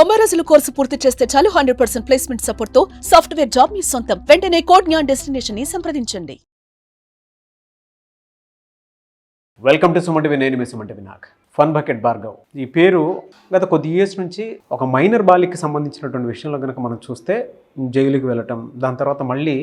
90 రోజుల కోర్సు పూర్తి చేస్తే చాలు 100% ప్లేస్మెంట్ సపోర్ట్ తో సాఫ్ట్వేర్ జాబ్ మీ సొంతం. వెంటనే కోడ్ జ్ఞాన్ డెస్టినేషన్ ని సంప్రదించండి. Welcome to Suman TV. నేను మీ సుమన్ టీవీ. నాకు ఫన్ బకెట్ భార్గవ్ ఈ పేరు గత కొద్ది ఇయర్స్ నుంచి ఒక మైనర్ బాలికకి సంబంధించినటువంటి విషయంలో కనుక మనం చూస్తే జైలుకి వెళ్ళటం, దాని తర్వాత మళ్ళీ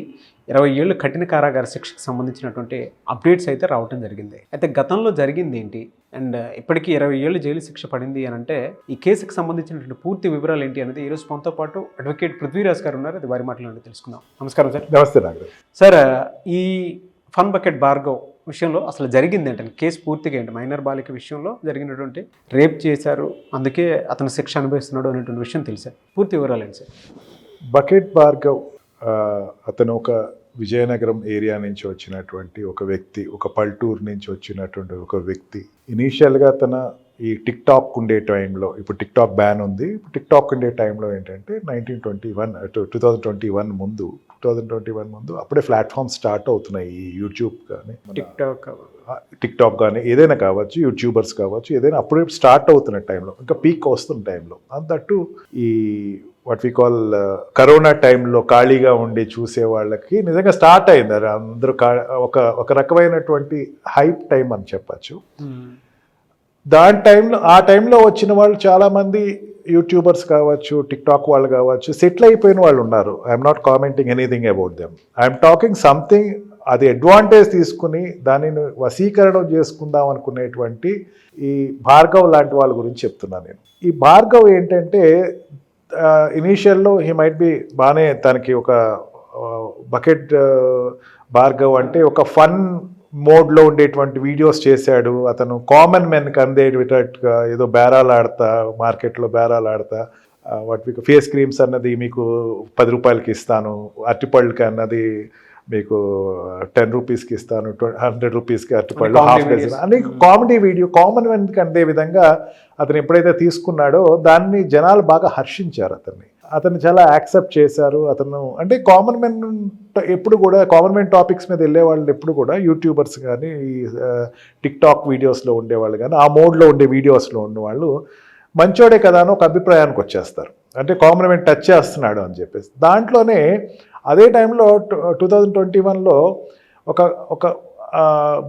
20 ఏళ్ళు కఠిన కారాగార శిక్షకు సంబంధించినటువంటి అప్డేట్స్ అయితే రావటం జరిగింది. అయితే గతంలో జరిగింది ఏంటి అండ్ ఇప్పటికీ 20 ఏళ్ళు జైలు శిక్ష పడింది అని అంటే ఈ కేసుకు సంబంధించినటువంటి పూర్తి వివరాలు ఏంటి అనేది ఈరోజు మనతో పాటు అడ్వకేట్ పృథ్వీరాజ్ గారు ఉన్నారు. అది వారి మాటలు తెలుసుకుందాం. నమస్కారం సార్. నమస్తే నాగరాజ్ సార్. ఈ ఫన్ బకెట్ భార్గవ్ విషయంలో అసలు జరిగింది ఏంటంటే కేసు పూర్తిగా ఏంటి? మైనర్ బాలిక విషయంలో జరిగినటువంటి రేప్ చేశారు, అందుకే అతను శిక్ష అనుభవిస్తున్నాడు అనేటువంటి విషయం తెలుసా? పూర్తి వివరాలు ఏంటి సార్? బకెట్ భార్గవ్ అతను ఒక విజయనగరం ఏరియా నుంచి వచ్చినటువంటి ఒక వ్యక్తి, ఒక పల్టూరు నుంచి వచ్చినటువంటి ఒక వ్యక్తి. ఇనీషియల్గా తన ఈ టిక్ టాక్ ఉండే టైంలో, ఇప్పుడు టిక్ టాక్ బ్యాన్ ఉంది, ఇప్పుడు టిక్ టాక్ ఉండే టైంలో ఏంటంటే 2021 ముందు అప్పుడే ప్లాట్ఫామ్స్ స్టార్ట్ అవుతున్నాయి. ఈ యూట్యూబ్ కానీ టిక్ టాక్ కానీ ఏదైనా కావచ్చు, యూట్యూబర్స్ కావచ్చు, ఏదైనా అప్పుడే స్టార్ట్ అవుతున్న టైంలో, ఇంకా పీక్ వస్తున్న టైంలో, అంతట్టు ఈ వాట్ వి కాల్ కరోనా టైంలో ఖాళీగా ఉండి చూసే వాళ్ళకి నిజంగా స్టార్ట్ అయింది. అది అందరూ ఒక రకమైనటువంటి హైప్ టైం అని చెప్పచ్చు. ఆ టైంలో వచ్చిన వాళ్ళు చాలామంది యూట్యూబర్స్ కావచ్చు, టిక్ టాక్ వాళ్ళు కావచ్చు, సెటిల్ అయిపోయిన వాళ్ళు ఉన్నారు. I'm not commenting anything about them. I'm talking something, అది అడ్వాంటేజ్ తీసుకుని దానిని వశీకరణం చేసుకుందాం అనుకునేటువంటి ఈ భార్గవ్ లాంటి వాళ్ళ గురించి చెప్తున్నాను నేను. ఈ భార్గవ్ ఏంటంటే ఇనీషియల్లో హీ మైట్ బి బాగానే, తనకి ఒక బకెట్ భార్గవ్ అంటే ఒక ఫన్ మోడ్లో ఉండేటువంటి వీడియోస్ చేశాడు. అతను కామన్ మెన్కి అందేటట్టుగా ఏదో బేరాలు ఆడతా, మార్కెట్లో బేరాలు ఆడతా, వాటి ఫేస్ క్రీమ్స్ అన్నది మీకు 10 రూపాయలకి ఇస్తాను, అరటిపళ్ళకి అన్నది మీకు 10 రూపీస్కి ఇస్తాను, 100 రూపీస్కి అరటిపళ్ళు హాఫ్ డజన్ అని కామెడీ వీడియో కామన్ మెన్కి అందే విధంగా అతను ఎప్పుడైతే తీసుకున్నాడో దాన్ని జనాలు బాగా హర్షించారు. అతన్ని చాలా యాక్సెప్ట్ చేశారు. అతను అంటే కామన్ మెన్ ఎప్పుడు కూడా కామన్ మెన్ టాపిక్స్ మీద వెళ్ళే వాళ్ళు ఎప్పుడు కూడా యూట్యూబర్స్ కానీ, ఈ టిక్ టాక్ వీడియోస్లో ఉండేవాళ్ళు కానీ, ఆ మోడ్లో ఉండే వీడియోస్లో ఉండేవాళ్ళు మంచోడే కదా అని ఒక అభిప్రాయానికి వచ్చేస్తారు. అంటే కామన్ మెన్ టచ్ చేస్తున్నాడు అని చెప్పేసి. దాంట్లోనే అదే టైంలో 2021లో ఒక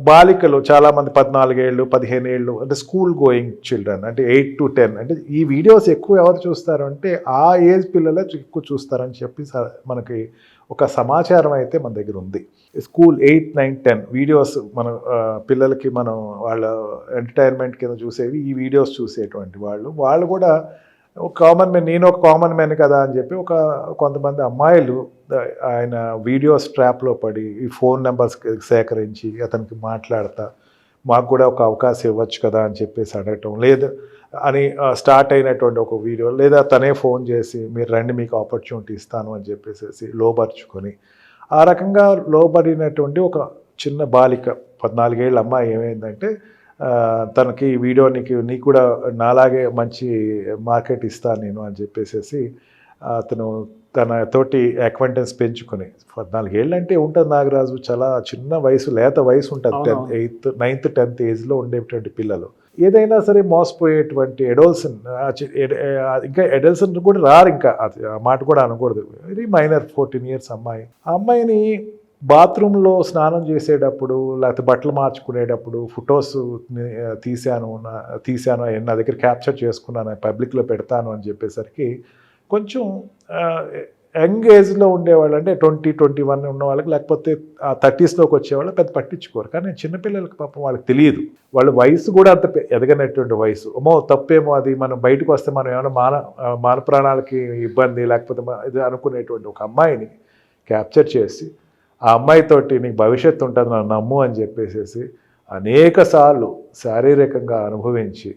బాలికలు చాలామంది 14 ఏళ్ళు 15 ఏళ్ళు అంటే స్కూల్ గోయింగ్ చిల్డ్రన్, అంటే 8 to 10, అంటే ఈ వీడియోస్ ఎక్కువ ఎవరు చూస్తారు అంటే ఆ ఏజ్ పిల్లలే ఎక్కువ చూస్తారని చెప్పి మనకి ఒక సమాచారం అయితే మన దగ్గర ఉంది. స్కూల్ 8, 9, 10 వీడియోస్ మన పిల్లలకి మనం వాళ్ళ ఎంటర్టైన్మెంట్ కింద చూసేవి ఈ వీడియోస్ చూసేటువంటి వాళ్ళు కూడా కామన్ మెన్, నేను ఒక కామన్ మెన్ కదా అని చెప్పి కొంతమంది అమ్మాయిలు ఆయన వీడియోస్ ట్రాప్లో పడి ఈ ఫోన్ నెంబర్స్ సేకరించి అతనికి మాట్లాడతా, మాకు కూడా ఒక అవకాశం ఇవ్వచ్చు కదా అని చెప్పేసి అడగటం, లేదు అని స్టార్ట్ అయినటువంటి ఒక వీడియో, లేదా తనే ఫోన్ చేసి మీరు రండి మీకు ఆపర్చునిటీ ఇస్తాను అని చెప్పేసి లోబర్చుకొని, ఆ రకంగా లోబడినటువంటి ఒక చిన్న బాలిక 14 ఏళ్ళ అమ్మాయి ఏమైందంటే తనకి వీడియో నీకు కూడా నాలాగే మంచి మార్కెట్ ఇస్తాను నేను అని చెప్పేసి అతను తన తోటి అక్వైంటెన్స్ పెంచుకొని, 14 ఏళ్ళు అంటే ఉంటుంది నాగరాజు, చాలా చిన్న వయసు, లేత వయసు ఉంటుంది. 8th, 9th, 10th ఏజ్లో ఉండేటువంటి పిల్లలు ఏదైనా సరే మోసపోయేటువంటి ఎడోల్సన్, ఇంకా ఎడోల్సన్ కూడా రారు, ఇంకా ఆ మాట కూడా అనకూడదు, వెరీ మైనర్ 14 years అమ్మాయి. ఆ అమ్మాయిని బాత్రూంలో స్నానం చేసేటప్పుడు లేకపోతే బట్టలు మార్చుకునేటప్పుడు ఫొటోస్ తీశాను నా దగ్గర క్యాప్చర్ చేసుకున్నాను, పబ్లిక్లో పెడతాను అని చెప్పేసరికి కొంచెం యంగ్ ఏజ్లో ఉండేవాళ్ళు, అంటే 20, 21 ఉన్న వాళ్ళకి, లేకపోతే 30sలోకి వచ్చేవాళ్ళు పెద్ద పట్టించుకోరు. కానీ చిన్నపిల్లలకి పాపం వాళ్ళకి తెలియదు, వాళ్ళ వయసు కూడా అంత ఎదగనటువంటి వయసు. తప్పేమో అది, మనం బయటకు వస్తే మనం ఏమైనా మాన ప్రాణాలకి ఇబ్బంది లేకపోతే ఇది అనుకునేటువంటి ఒక అమ్మాయిని క్యాప్చర్ చేసి ఆ అమ్మాయితోటి నీకు భవిష్యత్తు ఉంటుంది నన్ను నమ్ము అని చెప్పేసి అనేకసార్లు శారీరకంగా అనుభవించి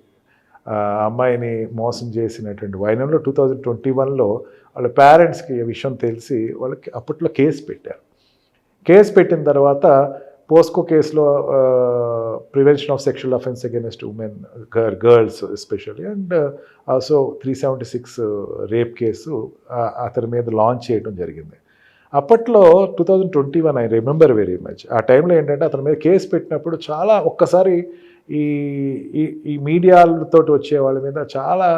ఆ అమ్మాయిని మోసం చేసినటువంటి వైనంలో 2021లో వాళ్ళ పేరెంట్స్కి ఈ విషయం తెలిసి వాళ్ళకి అప్పట్లో కేసు పెట్టారు. కేసు పెట్టిన తర్వాత పోస్కో కేసులో prevention of sexual offence against women, girls especially, and also 376 rape case అతని మీద లాంచ్ చేయడం జరిగింది. అప్పట్లో 2021 ఐ రిమెంబర్ వెరీ మచ్. ఆ టైంలో ఏంటంటే అతని మీద కేసు పెట్టినప్పుడు చాలా ఒక్కసారి ఈ మీడియాలతో వచ్చే వాళ్ళ మీద చాలా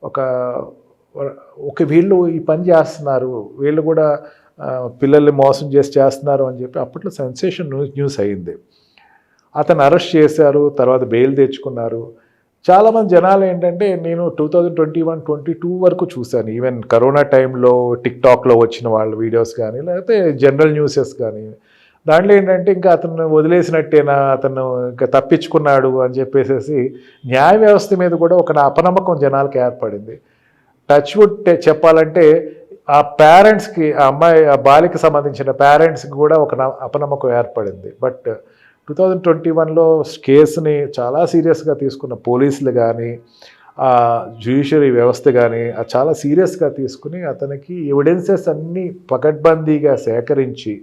ఒక ఓకే వీళ్ళు ఈ పని చేస్తున్నారు, వీళ్ళు కూడా పిల్లల్ని మోసం చేస్తున్నారు అని చెప్పి అప్పట్లో సెన్సేషన్ న్యూస్ అయింది. అతను అరెస్ట్ చేశారు, తర్వాత బెయిల్ తెచ్చుకున్నారు. చాలామంది జనాలు ఏంటంటే నేను 2021-22 వరకు చూశాను, ఈవెన్ కరోనా టైంలో టిక్టాక్లో వచ్చిన వాళ్ళ వీడియోస్ కానీ లేకపోతే జనరల్ న్యూసెస్ కానీ, దాంట్లో ఏంటంటే ఇంకా అతను వదిలేసినట్టేనా, అతను ఇంకా తప్పించుకున్నాడు అని చెప్పేసి న్యాయ వ్యవస్థ మీద కూడా ఒక అపనమ్మకం జనాలకు ఏర్పడింది. టచ్ వుడ్ చెప్పాలంటే ఆ పేరెంట్స్కి, ఆ బాలికి సంబంధించిన పేరెంట్స్కి కూడా ఒక అపనమ్మకం ఏర్పడింది. బట్ 2021లో కేసుని చాలా సీరియస్గా తీసుకున్న పోలీసులు కానీ జ్యుడిషియరీ వ్యవస్థ కానీ చాలా సీరియస్గా తీసుకుని అతనికి ఎవిడెన్సెస్ అన్నీ పకడ్బందీగా సేకరించి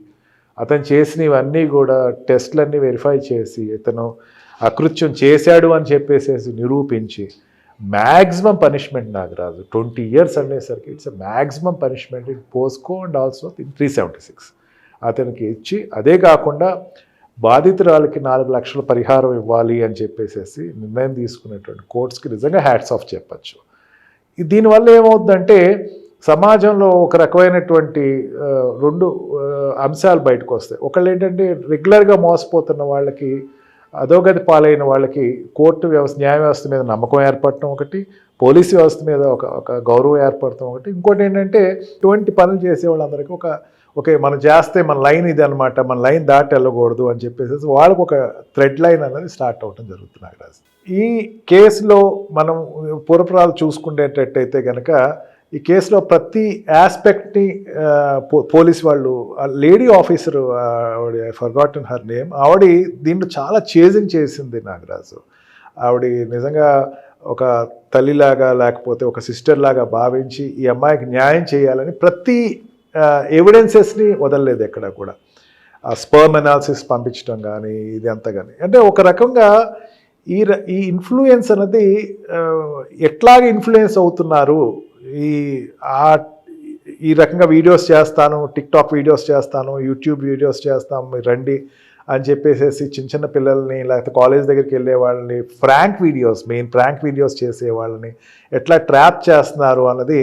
అతను చేసినవన్నీ కూడా టెస్ట్లన్నీ వెరిఫై చేసి ఇతను అకృత్యం చేశాడు అని చెప్పేసి నిరూపించి మ్యాక్సిమం పనిష్మెంట్ నాగరాజు 20 years అనేసరికి it's a maximum punishment in POSCO and also in 376 అతనికి ఇచ్చి, అదే కాకుండా బాధితురాలకి 4 లక్షల పరిహారం ఇవ్వాలి అని చెప్పేసి నిర్ణయం తీసుకునేటువంటి కోర్ట్స్కి నిజంగా హ్యాట్స్ ఆఫ్ చెప్పచ్చు. దీనివల్ల ఏమవుతుందంటే సమాజంలో ఒక రకమైనటువంటి 2 అంశాలు బయటకు వస్తాయి. ఒకళ్ళు ఏంటంటే రెగ్యులర్గా మోసపోతున్న వాళ్ళకి, అధోగతి పాలైన వాళ్ళకి కోర్టు వ్యవస్థ, న్యాయ వ్యవస్థ మీద నమ్మకం ఏర్పడటం ఒకటి, పోలీసు వ్యవస్థ మీద ఒక గౌరవం ఏర్పడటం ఒకటి. ఇంకోటి ఏంటంటే ఇటువంటి పనులు చేసే వాళ్ళందరికీ ఓకే మనం చేస్తే మన లైన్ ఇది అనమాట, మన లైన్ దాటి వెళ్ళకూడదు అని చెప్పేసి వాళ్ళకు ఒక థ్రెడ్ లైన్ అనేది స్టార్ట్ అవ్వడం జరుగుతుంది నాగరాజు. ఈ కేసులో మనం పూర్వపురాలు చూసుకునేటట్టయితే కనుక ఈ కేసులో ప్రతి ఆస్పెక్ట్ని పోలీస్ వాళ్ళు, లేడీ ఆఫీసరు ఆవిడ, ఐ ఫర్గాటన్ హర్ నేమ్, ఆవిడ దీంట్లో చాలా చేజింగ్ చేసింది నాగరాజు. ఆవిడ నిజంగా ఒక తల్లిలాగా లేకపోతే ఒక సిస్టర్ లాగా భావించి ఈ అమ్మాయికి న్యాయం చేయాలని ప్రతి ఎవిడెన్సెస్ని వదలలేదు ఎక్కడ కూడా. ఆ స్పర్మ్ అనాలిసిస్ పంపించడం కానీ ఇది అంతా కానీ, అంటే ఒక రకంగా ఈ ఇన్ఫ్లుయెన్స్ అనేది ఎట్లాగా ఇన్ఫ్లుయెన్స్ అవుతున్నారు, ఈ రకంగా వీడియోస్ చేస్తాను, టిక్టాక్ వీడియోస్ చేస్తాను, యూట్యూబ్ వీడియోస్ చేస్తాము, మీరు రండి అని చెప్పేసి చిన్న పిల్లల్ని లేకపోతే కాలేజ్ దగ్గరికి వెళ్ళే వాళ్ళని మెయిన్ ప్రాంక్ వీడియోస్ చేసే వాళ్ళని ఎట్లా ట్రాప్ చేస్తున్నారు అన్నది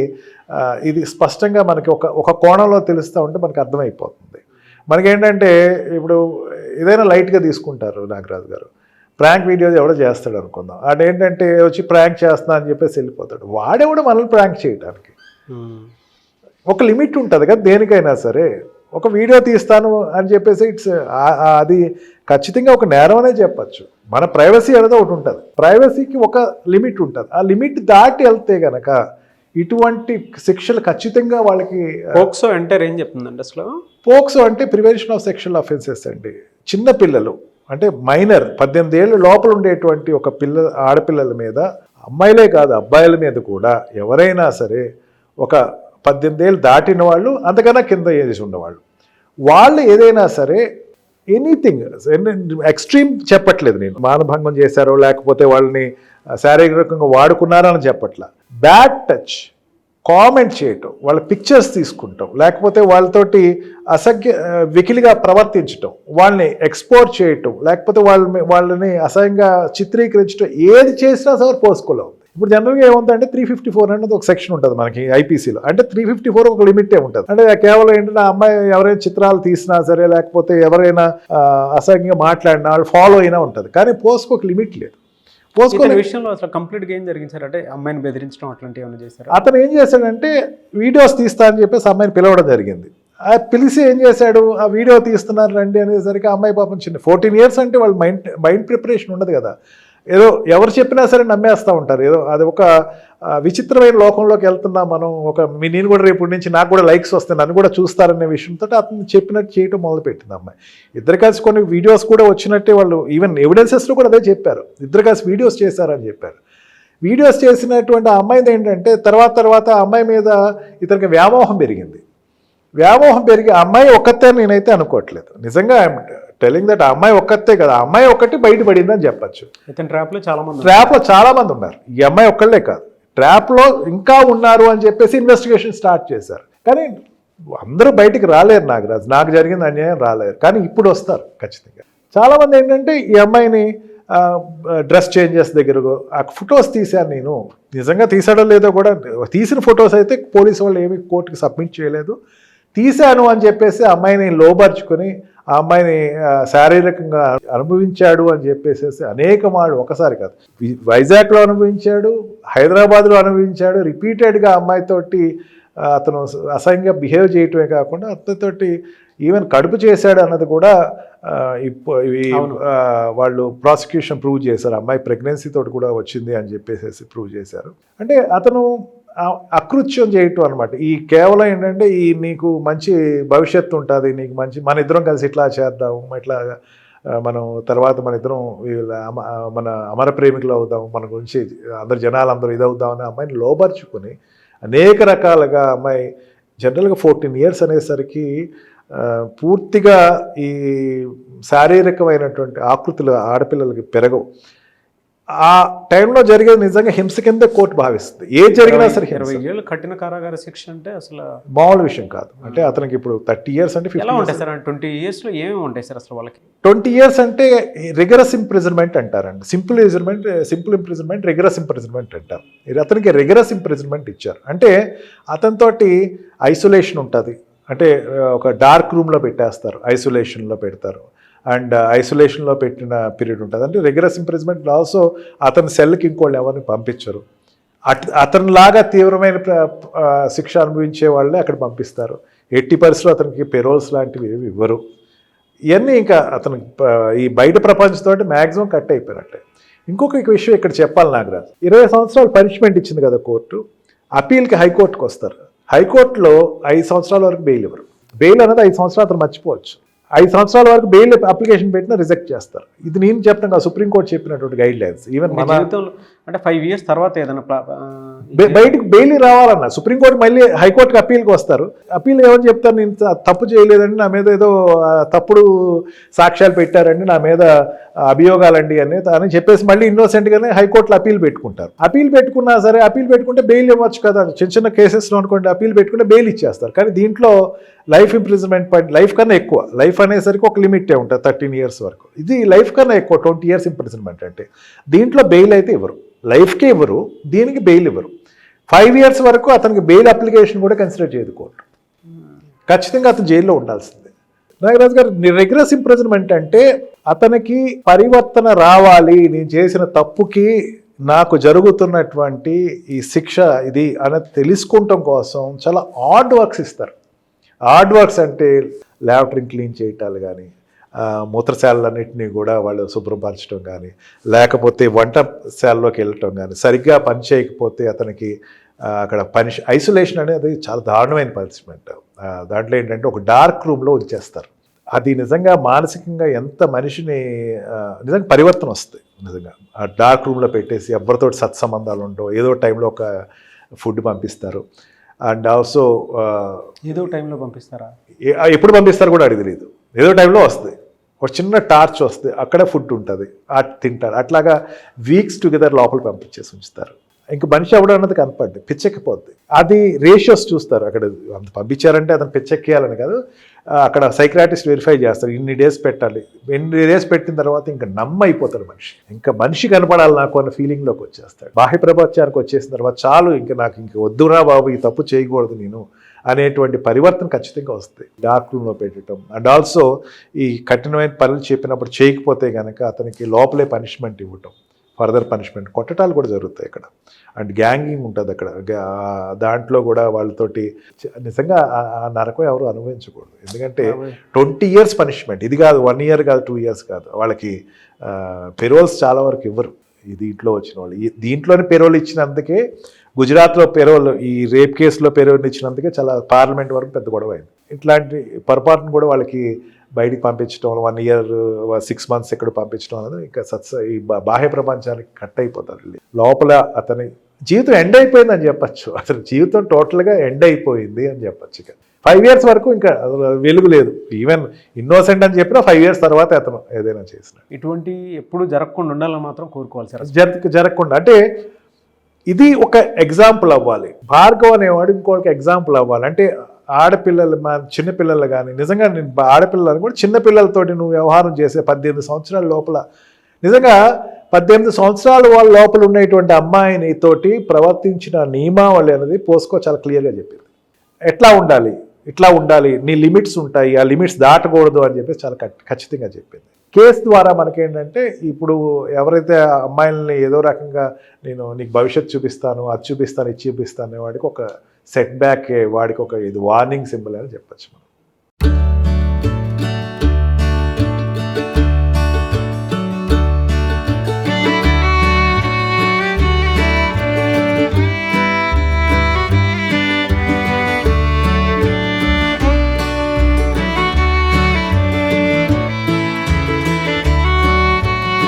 ఇది స్పష్టంగా మనకి ఒక కోణంలో తెలుస్తూ ఉంటే మనకు అర్థమైపోతుంది. మనకేంటంటే ఇప్పుడు ఏదైనా లైట్గా తీసుకుంటారు నాగరాజు గారు, ప్రాంక్ వీడియోస్ ఎవడో చేస్తాడు అనుకుందాం, అదేంటంటే వచ్చి ప్రాంక్ చేస్తున్నా అని చెప్పేసి వెళ్ళిపోతాడు. వాడెవడో మనల్ని ప్రాంక్ చేయడానికి ఒక లిమిట్ ఉంటుంది కదా దేనికైనా సరే. ఒక వీడియో తీస్తాను అని చెప్పేసి అది ఖచ్చితంగా ఒక నేరం అనే చెప్పచ్చు. మన ప్రైవసీ అనేది ఒకటి ఉంటుంది, ప్రైవసీకి ఒక లిమిట్ ఉంటుంది. ఆ లిమిట్ దాటి వెళ్తే గనక ఇటువంటి శిక్షలు ఖచ్చితంగా వాళ్ళకి. పోక్సో అంటే ఏం చెప్తుందండి అసలు? పోక్సో అంటే ప్రివెన్షన్ ఆఫ్ సెక్షువల్ అఫెన్సెస్ అండి. చిన్న పిల్లలు అంటే మైనర్ 18 ఏళ్ళు లోపల ఉండేటువంటి ఒక ఆడపిల్లల మీద, అమ్మాయిలే కాదు అబ్బాయిల మీద కూడా ఎవరైనా సరే ఒక 18 ఏళ్ళు దాటిన వాళ్ళు, అంతకన్నా కింద ఏజ్ ఉన్నవాళ్ళు, వాళ్ళు ఏదైనా సరే ఎనీథింగ్ ఎక్స్ట్రీమ్ చెప్పట్లేదు నేను, మానభంగం చేశారో లేకపోతే వాళ్ళని శారీరకంగా వాడుకున్నారో అని చెప్పట్లా, బ్యాడ్ టచ్, కామెంట్ చేయటం, వాళ్ళ పిక్చర్స్ తీసుకుంటాం, లేకపోతే వాళ్ళతోటి వికిలిగా ప్రవర్తించటం, వాళ్ళని ఎక్స్పోర్ట్ చేయటం, లేకపోతే వాళ్ళని అసహ్యంగా చిత్రీకరించడం, ఏది చేసినా సరే పోస్కోలో ఉంది. ఇప్పుడు జనరల్గా ఏముందంటే 354 అనేది ఒక సెక్షన్ ఉంటుంది మనకి ఐపీసీలో. అంటే 354 ఒక లిమిటే ఉంటుంది. అంటే కేవలం ఏంటంటే అమ్మాయి ఎవరైనా చిత్రాలు తీసినా సరే లేకపోతే ఎవరైనా అసహ్యంగా మాట్లాడినా వాళ్ళు ఫాలో అయినా ఉంటుంది. కానీ పోస్కో ఒక లిమిట్ లేదు. పోస్కో విషయంలో అసలు కంప్లీట్గా ఏం జరిగింది సార్? అంటే అమ్మాయిని బెదిరించడం అట్లాంటివి ఏమైనా చేశారు? అతను ఏం చేశాడంటే వీడియోస్ తీస్తా అని చెప్పేసి అమ్మాయిని పిలవడం జరిగింది. పిలిచి ఏం చేశాడు, ఆ వీడియో తీస్తున్నారు రండి అనేసరికి అమ్మాయి పాపం చిన్న 14 years అంటే వాళ్ళు మైండ్ ప్రిపరేషన్ ఉండదు కదా, ఏదో ఎవరు చెప్పినా సరే నమ్మేస్తూ ఉంటారు. ఏదో అది ఒక విచిత్రమైన లోకంలోకి వెళ్తున్నాం మనం. నేను కూడా రేపు నుంచి నాకు కూడా లైక్స్ వస్తాయి, నన్ను కూడా చూస్తారనే విషయంతో అతను చెప్పినట్టు చేయటం మొదలుపెట్టింది అమ్మాయి. ఇద్దరు కలిసి కొన్ని వీడియోస్ కూడా వచ్చినట్టే వాళ్ళు ఈవెన్ ఎవిడెన్సెస్లో కూడా అదే చెప్పారు, ఇద్దరు కలిసి వీడియోస్ చేశారని చెప్పారు. వీడియోస్ చేసినటువంటి ఆ అమ్మాయిది ఏంటంటే తర్వాత ఆ అమ్మాయి మీద ఇతనికి వ్యామోహం పెరిగింది. వ్యామోహం పెరిగి ఆ అమ్మాయి ఒక్కతే నేనైతే అనుకోవట్లేదు, నిజంగా టెలింగ్ దట్ ఆ అమ్మాయి ఒక్కతే కదా, ఆ అమ్మాయి ఒక్కటి బయటపడిందని చెప్పచ్చు. ట్రాప్లో చాలా మంది ఉన్నారు, ఈ అమ్మాయి ఒక్కళ్ళే కాదు, ట్రాప్లో ఇంకా ఉన్నారు అని చెప్పేసి ఇన్వెస్టిగేషన్ స్టార్ట్ చేశారు. కానీ అందరూ బయటికి రాలేరు నాగరాజు, నాకు జరిగింది అన్యాయం రాలేరు, కానీ ఇప్పుడు వస్తారు ఖచ్చితంగా. చాలామంది ఏంటంటే ఈ అమ్మాయిని డ్రెస్ చేంజెస్ దగ్గర ఆ ఫొటోస్ తీశాను నేను. నిజంగా తీసాడో లేదో కూడా, తీసిన ఫొటోస్ అయితే పోలీసు వాళ్ళు ఏమి కోర్టుకి సబ్మిట్ చేయలేదు. తీశాను అని చెప్పేసి ఆ అమ్మాయిని లోబర్చుకొని ఆ అమ్మాయిని శారీరకంగా అనుభవించాడు అని చెప్పేసి అనేక మాడు, ఒకసారి కాదు, వైజాగ్లో అనుభవించాడు, హైదరాబాద్లో అనుభవించాడు. రిపీటెడ్గా అమ్మాయితోటి అతను అసహ్యంగా బిహేవ్ చేయటమే కాకుండా అతనితోటి ఈవెన్ కడుపు చేశాడు అన్నది కూడా వాళ్ళు ప్రాసిక్యూషన్ ప్రూవ్ చేశారు. అమ్మాయి ప్రెగ్నెన్సీ తోటి కూడా వచ్చింది అని చెప్పేసి ప్రూవ్ చేశారు. అంటే అతను అకృత్యం చేయటం అనమాట. ఈ కేవలం ఏంటంటే ఈ నీకు మంచి భవిష్యత్తు ఉంటుంది, నీకు మంచి, మన ఇద్దరం కలిసి ఇట్లా చేద్దాం, ఇట్లా మనం తర్వాత మన ఇద్దరం మన అమర ప్రేమికులు అవుదాం, మన గురించి అందరు జనాలందరూ ఇదవుదాం అని అమ్మాయిని లోబర్చుకుని అనేక రకాలుగా అమ్మాయి జనరల్గా 14 years అనేసరికి పూర్తిగా ఈ శారీరకమైనటువంటి ఆకృతులు ఆడపిల్లలకి పెరగవు. ఆ టైంలో జరిగేది నిజంగా హింస కింద కోర్టు భావిస్తుంది. ఏ జరిగినా సరే 20 ఏళ్ళు కఠిన కారాగార శిక్ష అంటే అసలు మామూలు విషయం కాదు. అంటే అతనికి ఇప్పుడు 30 years అంటే 50 ఎలా ఉంటాయి సార్? 20 years లో ఏమేమి ఉంటాయి సార్ అసలు వాళ్ళకి? 20 years అంటే రిగరస్ ఇంప్రిజన్మెంట్ అంటారండి. సింపుల్ ఇంప్రిజన్మెంట్ రిగరస్ ఇంప్రిజన్మెంట్ అంటారు. అతనికి రిగరస్ ఇంప్రిజన్మెంట్ ఇచ్చారు. అంటే అతనితోటి ఐసోలేషన్ ఉంటుంది. అంటే ఒక డార్క్ రూమ్లో పెట్టేస్తారు, ఐసోలేషన్లో పెడతారు. అండ్ ఐసోలేషన్లో పెట్టిన పీరియడ్ ఉంటుంది. అంటే రెగ్యులర్ ఇంప్రిజ్మెంట్ ఆల్సో అతని సెల్కి ఇంకోళ్ళు ఎవరిని పంపించరు. అతనిలాగా తీవ్రమైన శిక్ష అనుభవించే వాళ్ళే అక్కడ పంపిస్తారు. 80% అతనికి పెరోల్స్ లాంటివి ఏవి ఇవ్వరు. ఇవన్నీ ఇంకా అతను ఈ బయట ప్రపంచంతో మ్యాక్సిమం కట్ అయిపోయినట్టే. ఇంకొక విషయం ఇక్కడ చెప్పాలి నాగరాజ్, 20 సంవత్సరాలు పనిష్మెంట్ ఇచ్చింది కదా కోర్టు. అపీల్కి హైకోర్టుకు వస్తారు. హైకోర్టులో 5 సంవత్సరాల వరకు బెయిల్ ఇవ్వరు. బెయిల్ అనేది 5 సంవత్సరాలు అతను మర్చిపోవచ్చు. 5 సంవత్సరాల వరకు బెయిల్ అప్లికేషన్ పెట్టినా రిజెక్ట్ చేస్తారు. ఇది నేను చెప్తాను కదా, సుప్రీంకోర్టు చెప్పినటువంటి గైడ్ లైన్స్. ఈవెన్ మన జీవితంలో అంటే 5 years తర్వాత ఏదైనా బయటకు బెయిల్ రావాలన్న సుప్రీంకోర్టు మళ్ళీ హైకోర్టుకి అప్పీల్కి వస్తారు. అప్పీల్ ఏమని చెప్తారు, నేను తప్పు చేయలేదండి, నా మీద ఏదో తప్పుడు సాక్ష్యాలు పెట్టారండి, నా మీద అభియోగాలండి అని చెప్పేసి మళ్ళీ ఇన్నోసెంట్గానే హైకోర్టులో అప్పీల్ పెట్టుకుంటారు. అప్పీల్ పెట్టుకున్నా సరే, అప్పీల్ పెట్టుకుంటే బెయిల్ ఇవ్వచ్చు కదా. చిన్న చిన్న కేసెస్లో అనుకోండి అప్పీల్ పెట్టుకుంటే బెయిల్ ఇచ్చేస్తారు. కానీ దీంట్లో లైఫ్ ఇంప్రిజన్మెంట్ లైఫ్ కన్నా ఎక్కువ, లైఫ్ అనేసరికి ఒక లిమిటే ఉంటుంది 13 years వరకు. ఇది లైఫ్ కన్నా ఎక్కువ 20 years ఇంప్రిజన్మెంట్. అంటే దీంట్లో బెయిల్ అయితే ఇవ్వరు, లైఫ్కే ఇవ్వరు, దీనికి బెయిల్ ఇవ్వరు. 5 years వరకు అతనికి బెయిల్ అప్లికేషన్ కూడా కన్సిడర్ చేయదు కోర్టు. ఖచ్చితంగా అతను జైల్లో ఉండాల్సిందే. నాగరాజు గారు, రిగ్రెస్ ఇంప్రిజన్మెంట్ అంటే అతనికి పరివర్తన రావాలి, నేను చేసిన తప్పుకి నాకు జరుగుతున్నటువంటి ఈ శిక్ష ఇది అనేది తెలుసుకుంటాం కోసం చాలా హార్డ్ వర్క్స్ ఇస్తారు. హార్డ్ వర్క్స్ అంటే ల్యాబరేటరీని క్లీన్ చేయటాలు కానీ, మూత్రశాలన్నింటినీ కూడా వాళ్ళు శుభ్రపరచడం కానీ, లేకపోతే వంటశాలలోకి వెళ్ళటం కానీ, సరిగ్గా పని చేయకపోతే అతనికి అక్కడ ఐసోలేషన్ అనేది చాలా దారుణమైన పనిష్మెంట్. దాంట్లో ఏంటంటే ఒక డార్క్ రూమ్లో ఉంచేస్తారు. అది నిజంగా మానసికంగా ఎంత మనిషిని నిజంగా పరివర్తన వస్తుంది. నిజంగా ఆ డార్క్ రూమ్లో పెట్టేసి ఎవరితో సత్సంబంధాలు ఉండవు, ఏదో టైంలో ఒక ఫుడ్ పంపిస్తారు. అండ్ ఆల్సో ఏదో టైంలో పంపిస్తారా? ఎప్పుడు పంపిస్తారు కూడా అడిగి తెలియదు. ఏదో టైంలో వస్తుంది, ఒక చిన్న టార్చ్ వస్తుంది, అక్కడే ఫుడ్ ఉంటుంది, అది తింటారు. అట్లాగా వీక్స్ టుగెదర్ లోపల పంపించేసి ఉంచుతారు. ఇంక మనిషి ఎవడో అన్నది కనపడ్డి పిచ్చెక్కిపోద్ది. అది రేషియోస్ చూస్తారు. అక్కడ అంత పంపించారంటే అతను పిచ్చెక్కేయాలని కాదు, అక్కడ సైక్రాటిస్ట్ వెరిఫై చేస్తారు. ఇన్ని డేస్ పెట్టాలి, ఎన్ని డేస్ పెట్టిన తర్వాత ఇంకా నమ్మైపోతాడు మనిషి. ఇంకా మనిషి కనపడాలి నాకు అన్న ఫీలింగ్లోకి వచ్చేస్తాడు. బాహ్య ప్రపంచానికి వచ్చేసిన తర్వాత చాలు, ఇంకా నాకు ఇంక వద్దురా బాబు, ఈ తప్పు చేయకూడదు నేను అనేటువంటి పరివర్తన ఖచ్చితంగా వస్తుంది. డార్క్ రూమ్లో పెట్టడం. అండ్ ఆల్సో ఈ కఠినమైన పనులు చెప్పినప్పుడు చేయకపోతే కనుక అతనికి లోపలే పనిష్మెంట్ ఇవ్వటం, ఫర్దర్ పనిష్మెంట్, కొట్టడాలు కూడా జరుగుతాయి అక్కడ. అండ్ గ్యాంగింగ్ ఉంటుంది అక్కడ. దాంట్లో కూడా వాళ్ళతోటి నిజంగా ఆ నరకం ఎవరు అనుభవించకూడదు. ఎందుకంటే 20 years పనిష్మెంట్. ఇది కాదు 1 year కాదు 2 years కాదు. వాళ్ళకి పెరోల్స్ చాలా వరకు ఇవ్వరు ఈ దీంట్లో వచ్చిన వాళ్ళు. దీంట్లోనే పెరోల్ ఇచ్చినందుకే, గుజరాత్లో పెరోల్, ఈ రేప్ కేసులో పెరోల్ ఇచ్చినందుకే చాలా పార్లమెంట్ వరకు పెద్ద గొడవ అయింది. ఇట్లాంటి పొరపాటును కూడా వాళ్ళకి బయటికి పంపించడం, 1 year 6 months ఎక్కడ పంపించడం అనేది ఇంకా ఈ బాహ్య ప్రపంచానికి కట్ అయిపోతారు. లోపల అతని జీవితం ఎండ్ అయిపోయింది అని చెప్పచ్చు. అతని జీవితం టోటల్గా ఎండ్ అయిపోయింది అని చెప్పచ్చు. ఇక 5 years వరకు ఇంకా వెలుగు లేదు. ఈవెన్ ఇన్నోసెంట్ అని చెప్పినా 5 years తర్వాత అతను ఏదైనా చేసిన ఇటువంటి ఎప్పుడు జరగకుండా ఉండాలని మాత్రం కోరుకోవాలి సార్. జరగకుండా అంటే ఇది ఒక ఎగ్జాంపుల్ అవ్వాలి. భార్గవ్ అనేవాడు ఇంకోటికి ఎగ్జాంపుల్ అవ్వాలి. అంటే ఆడపిల్లలు, చిన్నపిల్లలు కానీ, నిజంగా నేను ఆడపిల్లలు కూడా చిన్నపిల్లలతోటి నువ్వు వ్యవహారం చేసే 18 సంవత్సరాల లోపల నిజంగా 18 సంవత్సరాలు వాళ్ళ లోపల ఉన్నటువంటి అమ్మాయిని తోటి ప్రవర్తించిన నియమావళి అనేది పోస్కో చాలా క్లియర్గా చెప్పింది. ఎట్లా ఉండాలి, ఇట్లా ఉండాలి, నీ లిమిట్స్ ఉంటాయి, ఆ లిమిట్స్ దాటకూడదు అని చెప్పి చాలా ఖచ్చితంగా చెప్పింది. కేసు ద్వారా మనకేంటంటే ఇప్పుడు ఎవరైతే ఆ అమ్మాయిల్ని ఏదో రకంగా నేను నీకు భవిష్యత్తు చూపిస్తాను, అది చూపిస్తాను, ఇది చూపిస్తాను వాడికి ఒక సెట్ బ్యాక్, వాడికి ఒక ఇది వార్నింగ్ సింబల్ అని చెప్పచ్చు మనం.